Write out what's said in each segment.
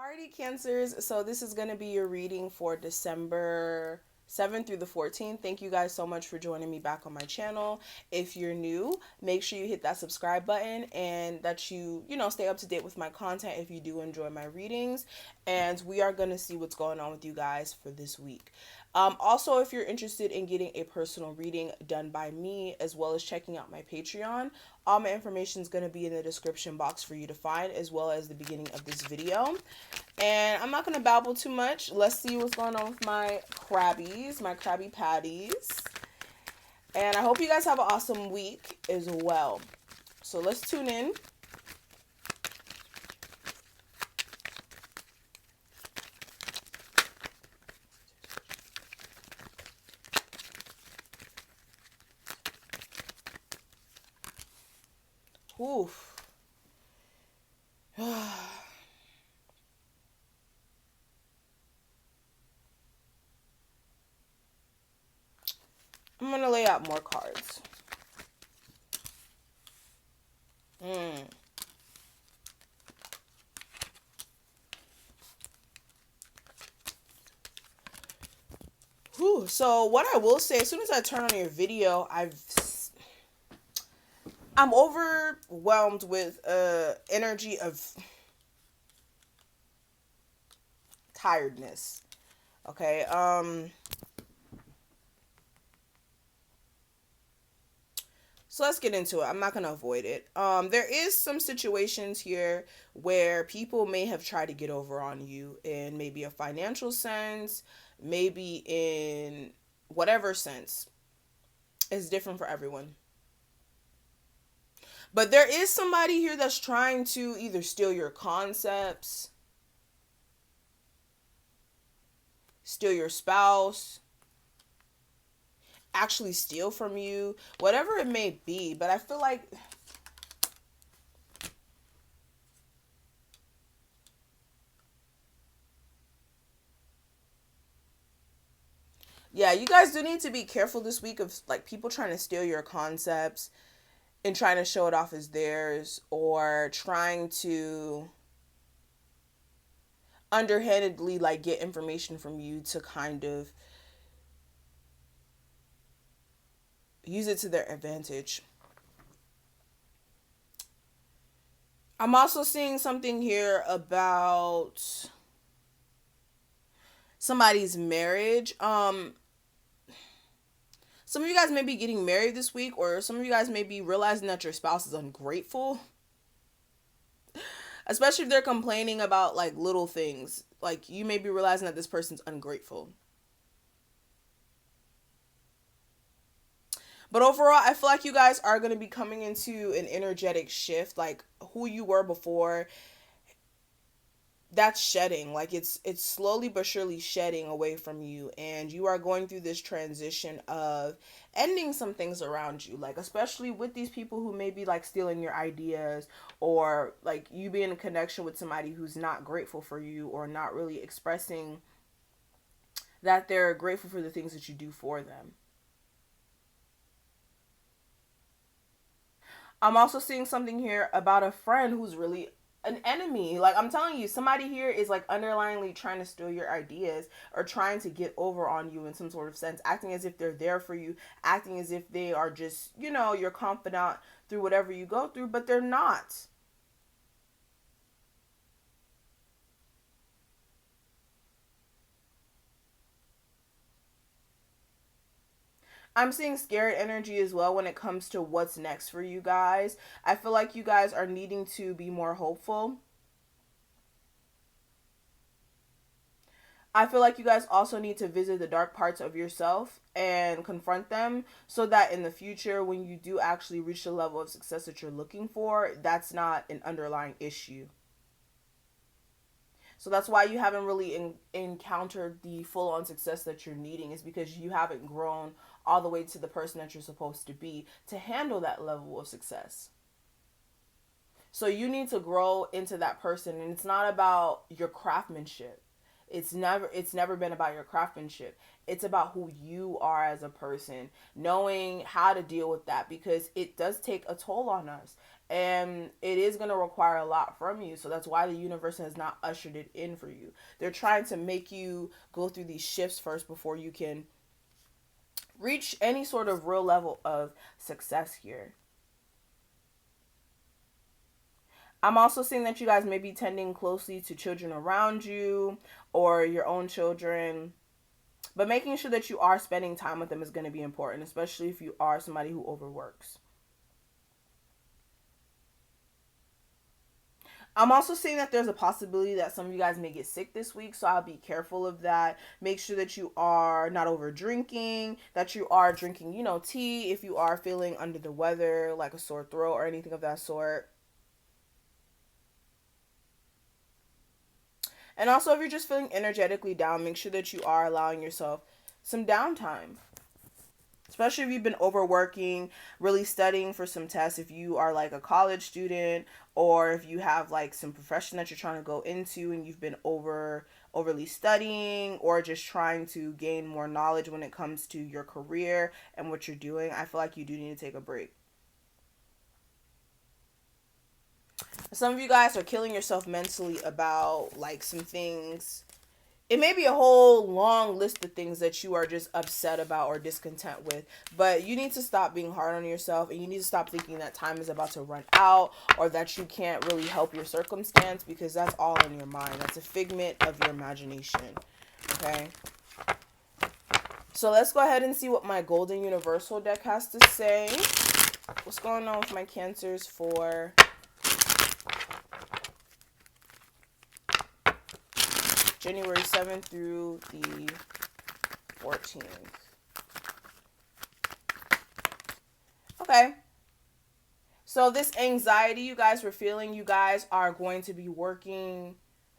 Alrighty, Cancers. So this is going to be your reading for December 7th through the 14th. Thank you guys so much for joining me back on my channel. If you're new, make sure you hit that subscribe button and that you stay up to date with my content if you do enjoy my readings. And we are going to see what's going on with you guys for this week. Also, if you're interested in getting a personal reading done by me, as well as checking out my Patreon, all my information is going to be in the description box for you to find, as well as the beginning of this video. And I'm not going to babble too much. Let's see what's going on with my crabbies, my Krabby Patties. And I hope you guys have an awesome week as well. So let's tune in. Oof. I'm going to lay out more cards. Whew. So what I will say, as soon as I turn on your video, I'm overwhelmed with energy of tiredness. Okay. So let's get into it. I'm not going to avoid it. There is some situations here where people may have tried to get over on you in maybe a financial sense, maybe in whatever sense. It's different for everyone. But there is somebody here that's trying to either steal your concepts, steal your spouse, actually steal from you, whatever it may be. But I feel like yeah, you guys do need to be careful this week of like people trying to steal your concepts and trying to show it off as theirs, or trying to underhandedly like get information from you to kind of use it to their advantage. I'm also seeing something here about somebody's marriage. Some of you guys may be getting married this week, or some of you guys may be realizing that your spouse is ungrateful. Especially if they're complaining about like little things. Like you may be realizing that this person's ungrateful. But overall, I feel like you guys are going to be coming into an energetic shift. Like who you were before, that's shedding. Like it's slowly but surely shedding away from you, and you are going through this transition of ending some things around you, like especially with these people who may be like stealing your ideas, or like you being in connection with somebody who's not grateful for you, or not really expressing that they're grateful for the things that you do for them. I'm also seeing something here about a friend who's really an enemy. Like I'm telling you, somebody here is like underlyingly trying to steal your ideas, or trying to get over on you in some sort of sense, acting as if they're there for you, acting as if they are just, your confidant through whatever you go through, but they're not. I'm seeing scared energy as well when it comes to what's next for you guys. I feel like you guys are needing to be more hopeful. I feel like you guys also need to visit the dark parts of yourself and confront them, so that in the future, when you do actually reach the level of success that you're looking for, that's not an underlying issue. So that's why you haven't really encountered the full on success that you're needing, is because you haven't grown all the way to the person that you're supposed to be to handle that level of success. So you need to grow into that person, and it's not about your craftsmanship. It's never been about your craftsmanship. It's about who you are as a person, knowing how to deal with that, because it does take a toll on us. and it is going to require a lot from you. So that's why the universe has not ushered it in for you. They're trying to make you go through these shifts first before you can reach any sort of real level of success here. I'm also seeing that you guys may be tending closely to children around you or your own children. But making sure that you are spending time with them is going to be important, especially if you are somebody who overworks. I'm also seeing that there's a possibility that some of you guys may get sick this week, so I'll be careful of that. Make sure that you are not over drinking, that you are drinking, tea if you are feeling under the weather, like a sore throat or anything of that sort. And also, if you're just feeling energetically down, make sure that you are allowing yourself some downtime. Especially if you've been overworking, really studying for some tests, if you are like a college student, or if you have like some profession that you're trying to go into and you've been overly studying, or just trying to gain more knowledge when it comes to your career and what you're doing, I feel like you do need to take a break. Some of you guys are killing yourself mentally about like some things. It may be a whole long list of things that you are just upset about or discontent with, but you need to stop being hard on yourself, and you need to stop thinking that time is about to run out or that you can't really help your circumstance, because that's all in your mind. That's a figment of your imagination. Okay? So let's go ahead and see what my Golden Universal deck has to say. What's going on with my Cancers for January 7th through the 14th. Okay. So this anxiety you guys were feeling, you guys are going to be working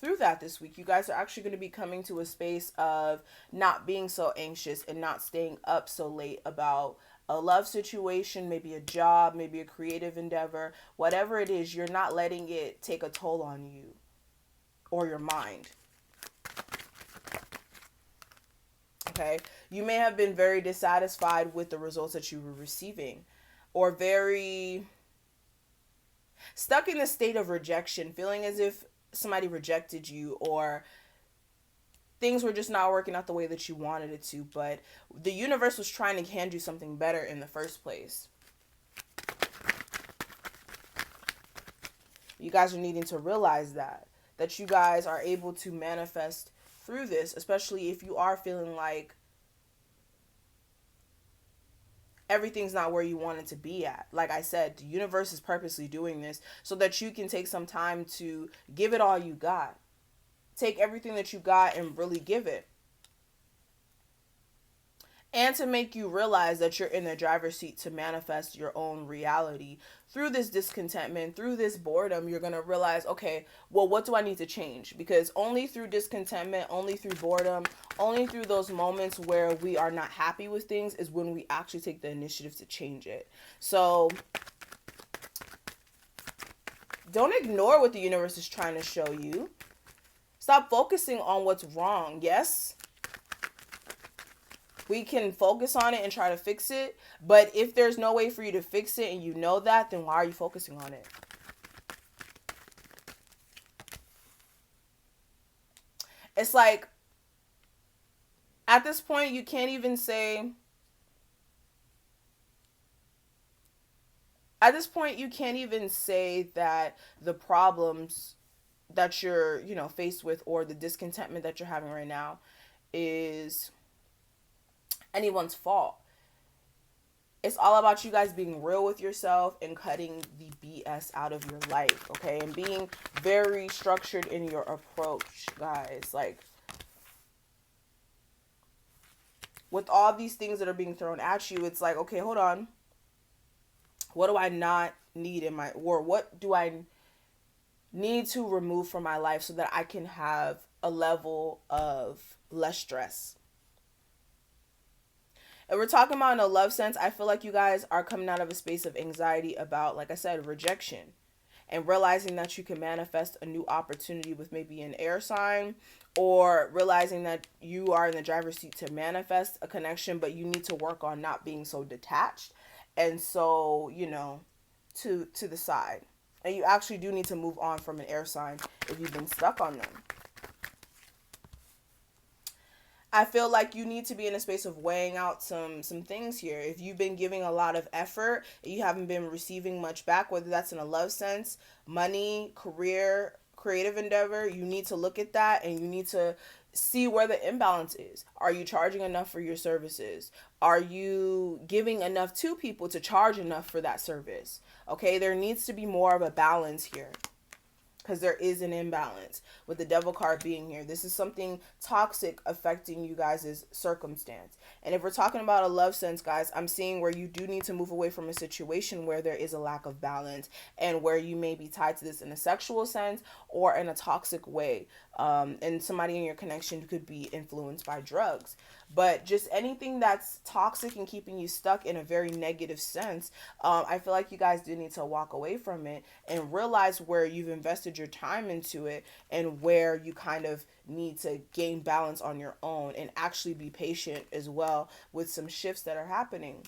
through that this week. You guys are actually going to be coming to a space of not being so anxious and not staying up so late about a love situation, maybe a job, maybe a creative endeavor. Whatever it is, you're not letting it take a toll on you or your mind. Okay, you may have been very dissatisfied with the results that you were receiving, or very stuck in a state of rejection, feeling as if somebody rejected you, or things were just not working out the way that you wanted it to, but the universe was trying to hand you something better in the first place. You guys are needing to realize that you guys are able to manifest through this, especially if you are feeling like everything's not where you want it to be at. Like I said, the universe is purposely doing this so that you can take some time to give it all you got. Take everything that you got and really give it. And to make you realize that you're in the driver's seat to manifest your own reality. Through this discontentment, through this boredom, you're going to realize, okay, well, what do I need to change? Because only through discontentment, only through boredom, only through those moments where we are not happy with things is when we actually take the initiative to change it. So don't ignore what the universe is trying to show you. Stop focusing on what's wrong. Yes, we can focus on it and try to fix it. But if there's no way for you to fix it and you know that, then why are you focusing on it? It's like, at this point, you can't even say... At this point, you can't even say that the problems that you're, faced with, or the discontentment that you're having right now is anyone's fault. It's all about you guys being real with yourself and cutting the BS out of your life, okay? And being very structured in your approach, guys. Like, with all these things that are being thrown at you, it's like, okay, hold on. What do I not need in my, or what do I need to remove from my life so that I can have a level of less stress? And we're talking about in a love sense, I feel like you guys are coming out of a space of anxiety about, like I said, rejection. And realizing that you can manifest a new opportunity with maybe an air sign, or realizing that you are in the driver's seat to manifest a connection, but you need to work on not being so detached. And so, to the side. And you actually do need to move on from an air sign if you've been stuck on them. I feel like you need to be in a space of weighing out some things here. If you've been giving a lot of effort, you haven't been receiving much back, whether that's in a love sense, money, career, creative endeavor, you need to look at that and you need to see where the imbalance is. Are you charging enough for your services? Are you giving enough to people to charge enough for that service? Okay, there needs to be more of a balance here, because there is an imbalance with the devil card being here. This is something toxic affecting you guys' circumstance. And if we're talking about a love sense, guys, I'm seeing where you do need to move away from a situation where there is a lack of balance and where you may be tied to this in a sexual sense or in a toxic way. And somebody in your connection could be influenced by drugs. But just anything that's toxic and keeping you stuck in a very negative sense, I feel like you guys do need to walk away from it and realize where you've invested your time into it and where you kind of need to gain balance on your own and actually be patient as well with some shifts that are happening.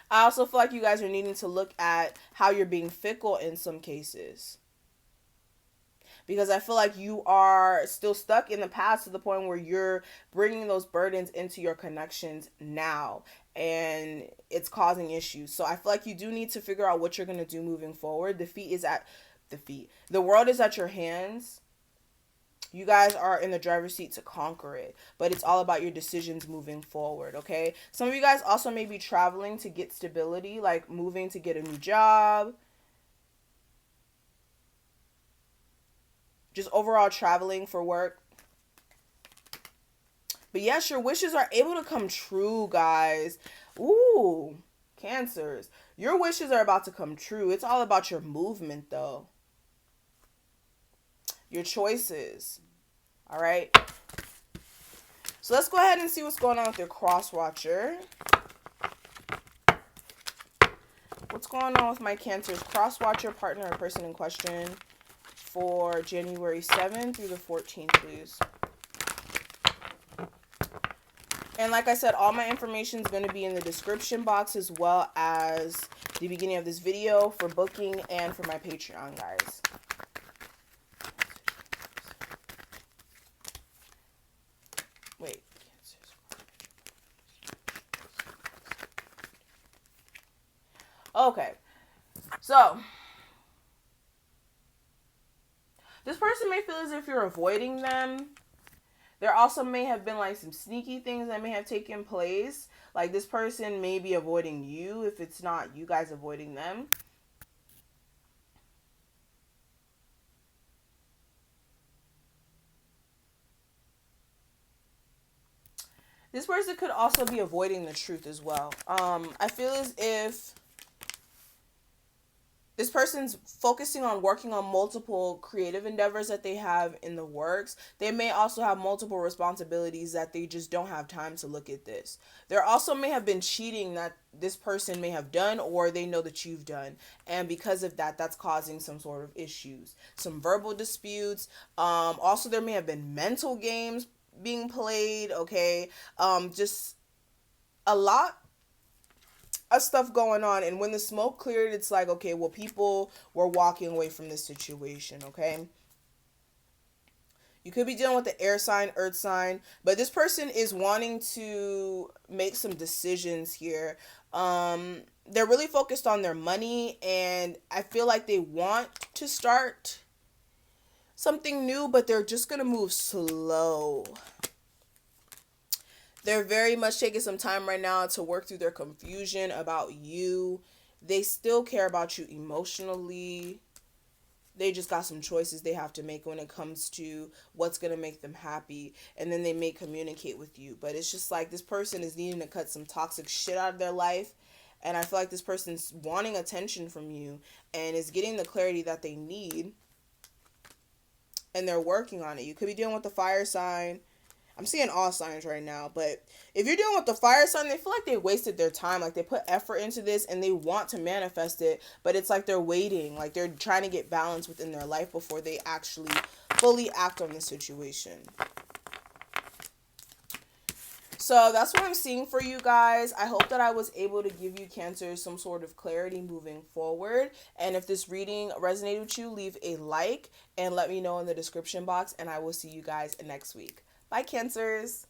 I also feel like you guys are needing to look at how you're being fickle in some cases, because I feel like you are still stuck in the past to the point where you're bringing those burdens into your connections now, and it's causing issues. So I feel like you do need to figure out what you're going to do moving forward. The world is at your hands. You guys are in the driver's seat to conquer it, but it's all about your decisions moving forward, okay? Some of you guys also may be traveling to get stability, like moving to get a new job. Just overall traveling for work. But yes, your wishes are able to come true, guys. Ooh, Cancers. Your wishes are about to come true. It's all about your movement, though. Your choices. All right. So let's go ahead and see what's going on with your cross watcher. What's going on with my Cancer's cross watcher, partner, or person in question for January 7th through the 14th, please? And like I said, all my information is going to be in the description box as well as the beginning of this video for booking and for my Patreon, guys. Wait. Okay. So, this person may feel as if you're avoiding them. There also may have been like some sneaky things that may have taken place. Like this person may be avoiding you if it's not you guys avoiding them. This person could also be avoiding the truth as well. I feel as if this person's focusing on working on multiple creative endeavors that they have in the works. They may also have multiple responsibilities that they just don't have time to look at this. There also may have been cheating that this person may have done or they know that you've done. And because of that, that's causing some sort of issues. Some verbal disputes. Also, there may have been mental games being played, okay? Just a lot of stuff going on, and when the smoke cleared, it's like, okay, well, people were walking away from this situation, okay? You could be dealing with the air sign, earth sign, but this person is wanting to make some decisions here. They're really focused on their money, and I feel like they want to start something new, but they're just going to move slow. They're very much taking some time right now to work through their confusion about you. They still care about you emotionally. They just got some choices they have to make when it comes to what's going to make them happy. And then they may communicate with you. But it's just like this person is needing to cut some toxic shit out of their life. And I feel like this person's wanting attention from you and is getting the clarity that they need. And they're working on it. You could be dealing with the fire sign. I'm seeing all signs right now, but if you're dealing with the fire sign, they feel like they wasted their time. Like they put effort into this and they want to manifest it, but it's like they're waiting. Like they're trying to get balance within their life before they actually fully act on the situation. So that's what I'm seeing for you guys. I hope that I was able to give you, Cancer, some sort of clarity moving forward. And if this reading resonated with you, leave a like and let me know in the description box. And I will see you guys next week. Bye, Cancers.